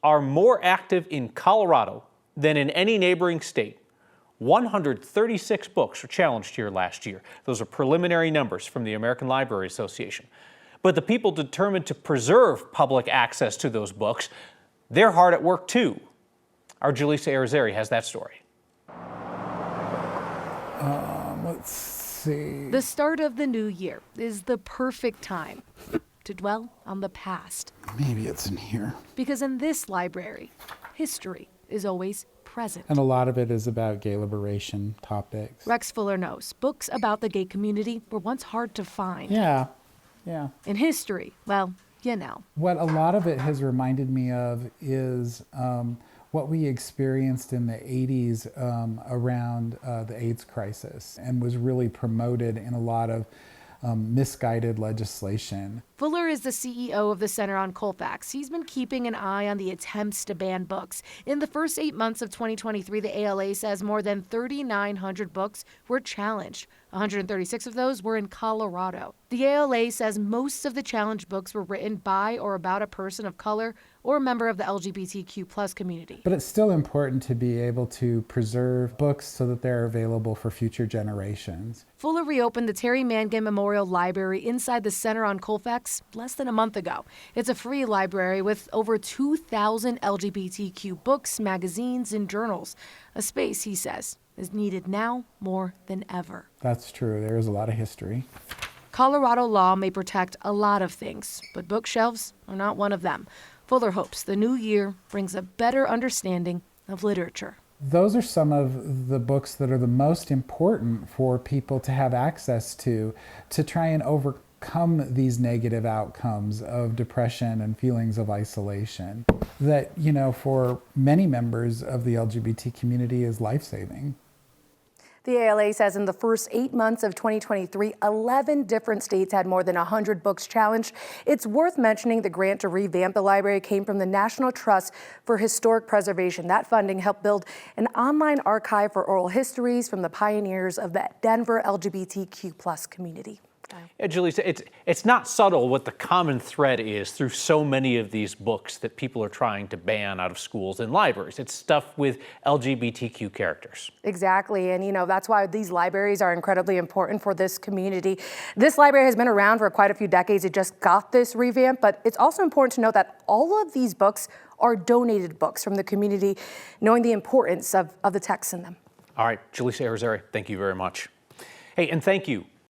are more active in Colorado than in any neighboring state. 136 books were challenged here last year. Those are preliminary numbers from the American Library Association. But the people determined to preserve public access to those books, they're hard at work too. Our Jaleesa Arizari has that story. Let's see. The start of the new year is the perfect time to dwell on the past. Maybe it's in here. Because in this library, history is always present. And a lot of it is about gay liberation topics. Rex Fuller knows books about the gay community were once hard to find. Yeah. In history, well, you know. What a lot of it has reminded me of is what we experienced in the 80s around the AIDS crisis, and was really promoted in a lot of misguided legislation. Fuller is the CEO of the Center on Colfax. He's been keeping an eye on the attempts to ban books. In the first 8 months of 2023, the ALA says more than 3,900 books were challenged. 136 of those were in Colorado. The ALA says most of the challenged books were written by or about a person of color or a member of the LGBTQ+ community. But it's still important to be able to preserve books so that they're available for future generations. Fuller reopened the Terry Mangan Memorial Library inside the Center on Colfax less than a month ago. It's a free library with over 2,000 LGBTQ books, magazines, and journals. A space, he says, is needed now more than ever. That's true. There is a lot of history. Colorado law may protect a lot of things, but bookshelves are not one of them. Fuller hopes the new year brings a better understanding of literature. Those are some of the books that are the most important for people to have access to try and overcome these negative outcomes of depression and feelings of isolation that, you know, for many members of the LGBT community is life-saving. The ALA says in the first 8 months of 2023, 11 different states had more than 100 books challenged. It's worth mentioning the grant to revamp the library came from the National Trust for Historic Preservation. That funding helped build an online archive for oral histories from the pioneers of the Denver LGBTQ+ community. Yeah, Jaleesa, it's not subtle what the common thread is through so many of these books that people are trying to ban out of schools and libraries. It's stuff with LGBTQ characters. Exactly, and you know, that's why these libraries are incredibly important for this community. This library has been around for quite a few decades. It just got this revamp, but it's also important to note that all of these books are donated books from the community, knowing the importance of the texts in them. All right, Jaleesa Arizari, thank you very much. Hey, and thank you